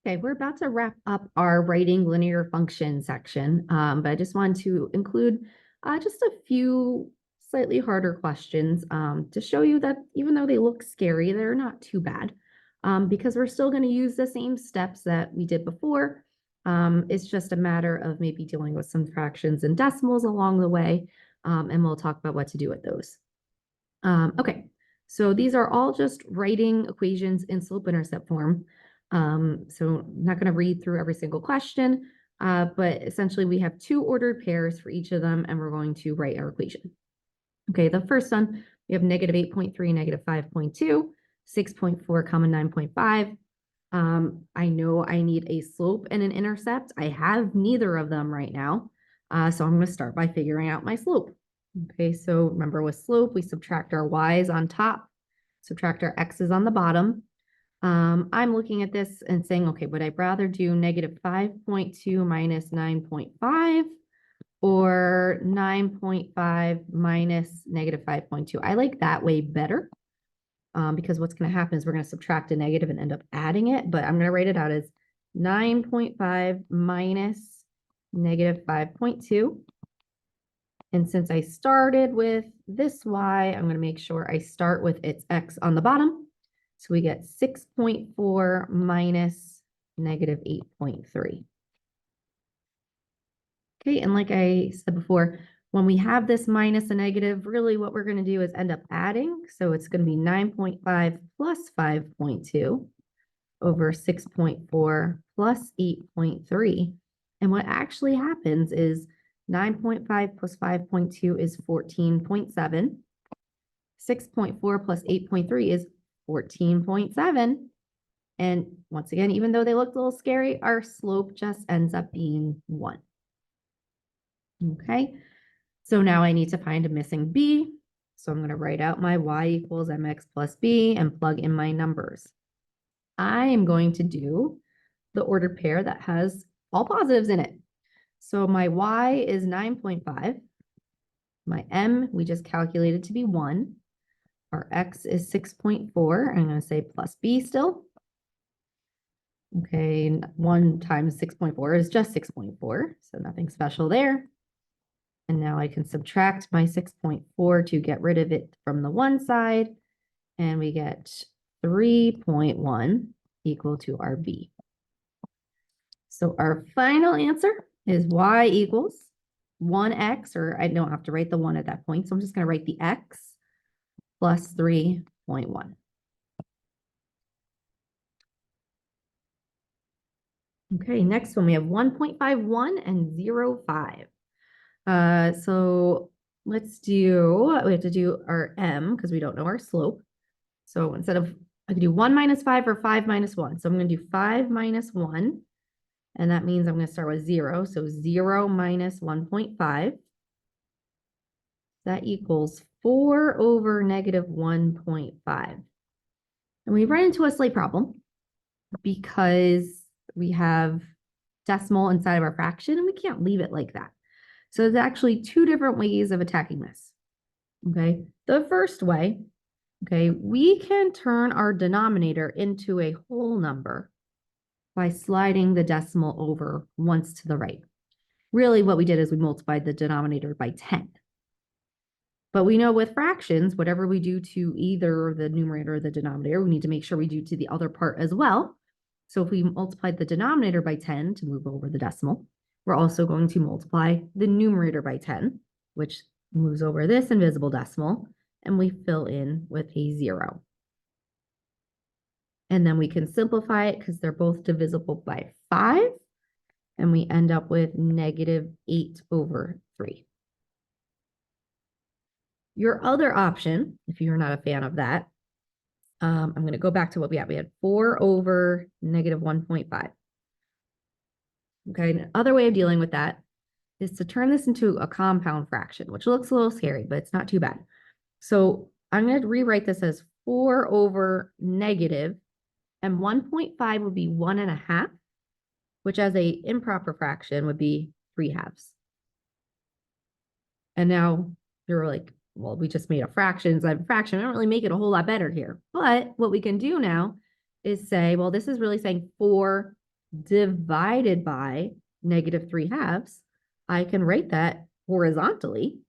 Okay, we're about to wrap up our writing linear function section, but I just wanted to include just a few slightly harder questions to show you that even though they look scary, they're not too bad because we're still going to use the same steps that we did before. It's just a matter of maybe dealing with some fractions and decimals along the way, and we'll talk about what to do with those. Okay, so these are all just writing equations in slope-intercept form. So I'm not going to read through every single question, but essentially we have two ordered pairs for each of them, and we're going to write our equation. Okay, the first one, we have negative 8.3, negative 5.2, 6.4, comma 9.5. I know I need a slope and an intercept. I have neither of them right now. So I'm going to start by figuring out my slope. Okay, so remember with slope, we subtract our y's on top, subtract our x's on the bottom. I'm looking at this and saying, okay, would I rather do negative 5.2 minus 9.5 or 9.5 minus negative 5.2? I like that way better because what's going to happen is we're going to subtract a negative and end up adding it, but I'm going to write it out as 9.5 minus negative 5.2. And since I started with this y, I'm going to make sure I start with its x on the bottom. So we get 6.4 minus negative 8.3. Okay, and like I said before, when we have this minus a negative, really what we're going to do is end up adding. So it's going to be 9.5 plus 5.2 over 6.4 plus 8.3. And what actually happens is 9.5 plus 5.2 is 14.7. 6.4 plus 8.3 is 14.7. And once again, even though they looked a little scary, our slope just ends up being 1. Okay, so now I need to find a missing b. So I'm going to write out my y equals mx plus b and plug in my numbers. I am going to do the ordered pair that has all positives in it. So my y is 9.5. My m, we just calculated to be 1. Our x is 6.4. I'm going to say plus b still. Okay, 1 times 6.4 is just 6.4, so nothing special there. And now I can subtract my 6.4 to get rid of it from the one side, and we get 3.1 equal to our b. So our final answer is y equals 1x, or I don't have to write the 1 at that point, so I'm just going to write the x plus 3.1. Okay, next one we have 1.51 and 0.5. So let's do, we have to do our m because we don't know our slope. So instead of, I could do 1 minus 5 or 5 minus 1. So I'm going to do 5 minus 1. And that means I'm going to start with 0. So 0 minus 1.5. That equals 4 over negative 1.5. And we run into a slight problem because we have decimal inside of our fraction and we can't leave it like that. So there's actually two different ways of attacking this. Okay, the first way, okay, we can turn our denominator into a whole number by sliding the decimal over once to the right. Really what we did is we multiplied the denominator by 10. But we know with fractions, whatever we do to either the numerator or the denominator, we need to make sure we do to the other part as well. So if we multiplied the denominator by 10 to move over the decimal, we're also going to multiply the numerator by 10, which moves over this invisible decimal, and we fill in with a 0. And then we can simplify it because they're both divisible by 5, and we end up with negative 8 over 3. Your other option, if you're not a fan of that, I'm going to go back to what we had. We had 4 over negative 1.5. Okay, another way of dealing with that is to turn this into a compound fraction, which looks a little scary, but it's not too bad. So I'm going to rewrite this as 4 over negative, and 1.5 would be 1.5, which as a improper fraction would be 3/2. And now you're like, well, we just made a fraction inside a fraction. We don't really make it a whole lot better here. But what we can do now is say, well, this is really saying 4 divided by -3/2, I can write that horizontally,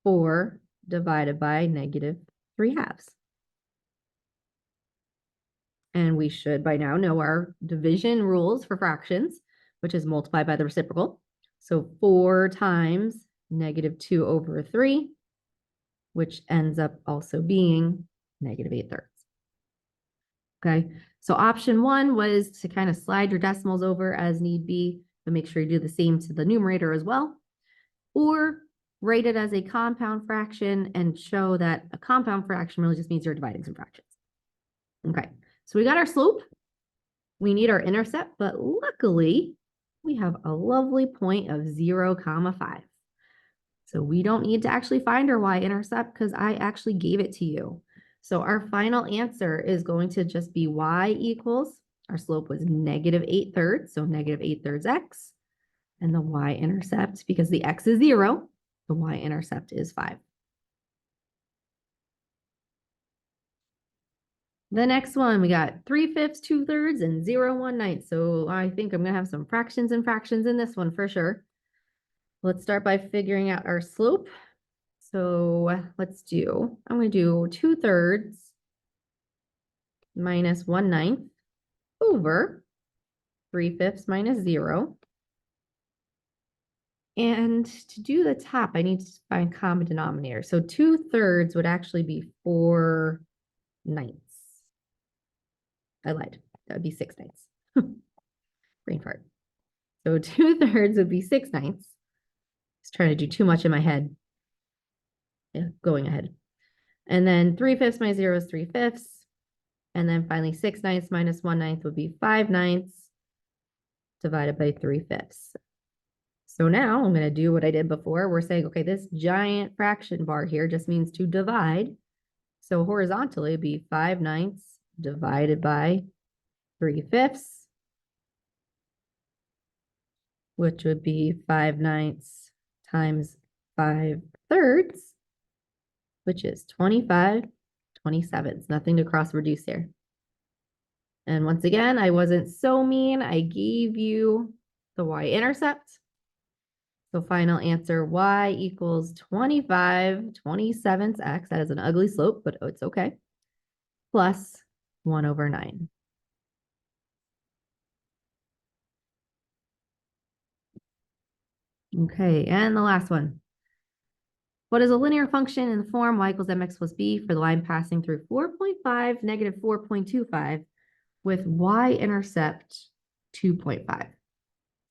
4 divided by -3/2. And we should by now know our division rules for fractions, which is multiply by the reciprocal. So 4 times -2/3, which ends up also being -8/3. Okay, so option 1 was to kind of slide your decimals over as need be, but make sure you do the same to the numerator as well. Or write it as a compound fraction and show that a compound fraction really just means you're dividing some fractions. Okay, so we got our slope. We need our intercept, but luckily we have a lovely point of 0,5. So we don't need to actually find our y-intercept because I actually gave it to you. So our final answer is going to just be y equals, our slope was -8/3, so -8/3 x. And the y-intercept, because the x is 0, the y-intercept is 5. The next one, we got 3/5, 2/3, and 0 1/9. So I think I'm going to have some fractions and fractions in this one for sure. Let's start by figuring out our slope. So I'm going to do 2/3 minus 1/9 over 3/5 minus 0. And to do the top, I need to find common denominator. So 2/3 would actually be 4/9. I lied. That would be 6/9. Brain fart. So 2/3 would be 6/9. Just trying to do too much in my head. Yeah, going ahead. And then 3/5 minus 0 is 3/5. And then finally 6/9 minus 1/9 would be 5/9 divided by 3/5. So now I'm going to do what I did before. We're saying, okay, this giant fraction bar here just means to divide. So horizontally it'd be 5/9 divided by 3/5, which would be 5/9 times 5/3, which is 25/27. Nothing to cross reduce here. And once again, I wasn't so mean. I gave you the y-intercept. So final answer, y equals 25/27 x. That is an ugly slope, but it's okay. Plus 1/9. Okay, and the last one. What is a linear function in the form y equals mx plus b for the line passing through 4.5, -4.25 with y-intercept 2.5?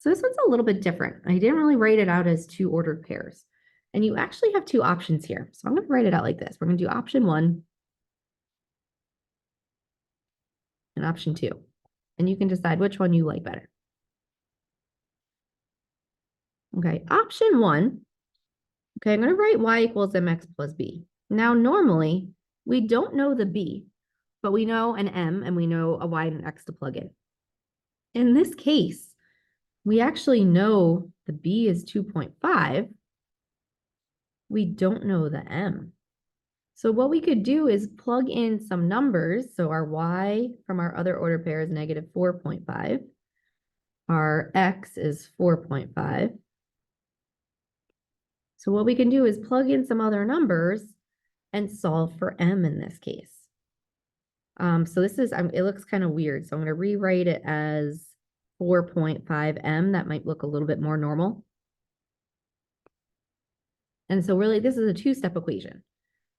So this one's a little bit different. I didn't really write it out as 2 ordered pairs. And you actually have 2 options here. So I'm going to write it out like this. We're going to do option 1 and option 2. And you can decide which one you like better. Okay, option 1. Okay, I'm going to write y equals mx plus b. Now, normally, we don't know the b, but we know an m and we know a y and an x to plug in. In this case, we actually know the b is 2.5. We don't know the m. So what we could do is plug in some numbers. So our y from our other order pair is -4.5. Our x is 4.5. So what we can do is plug in some other numbers and solve for m in this case. So this is, it looks kind of weird. So I'm going to rewrite it as 4.5m. That might look a little bit more normal. And so really, this is a 2-step equation.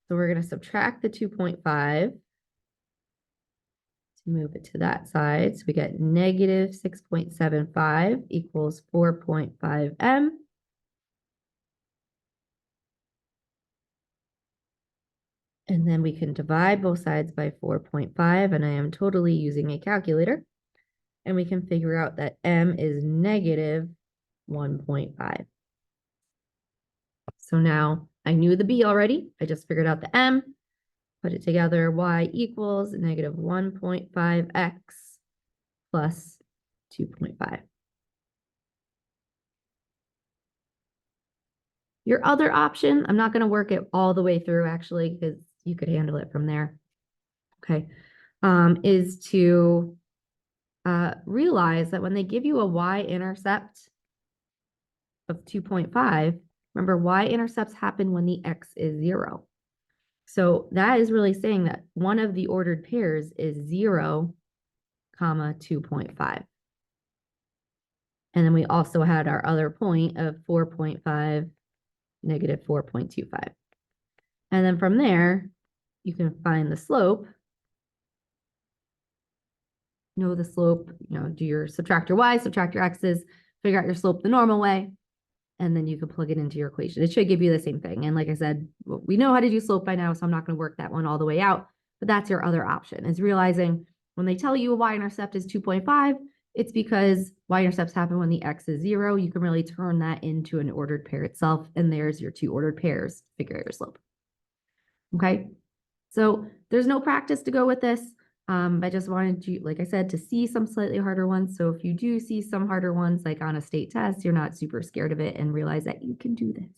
So we're going to subtract the 2.5 to move it to that side. So we get -6.75 equals 4.5m. And then we can divide both sides by 4.5, and I am totally using a calculator. And we can figure out that m is -1.5. So now I knew the b already. I just figured out the m, put it together, y equals -1.5x plus 2.5. Your other option, I'm not going to work it all the way through actually, because you could handle it from there. Okay. Is to realize that when they give you a y-intercept of 2.5, remember y-intercepts happen when the x is 0. So that is really saying that one of the ordered pairs is 0, comma 2.5. And then we also had our other point of 4.5, negative 4.25. And then from there, you can find the slope. Know the slope, do your subtract your y, subtract your x's, figure out your slope the normal way, and then you can plug it into your equation. It should give you the same thing. And like I said, we know how to do slope by now, so I'm not going to work that one all the way out, but that's your other option, is realizing when they tell you a y-intercept is 2.5, it's because y-intercepts happen when the x is 0. You can really turn that into an ordered pair itself, and there's your two ordered pairs. Figure out your slope. Okay, so there's no practice to go with this. I just wanted you, like I said, to see some slightly harder ones. So if you do see some harder ones, like on a state test, you're not super scared of it and realize that you can do this.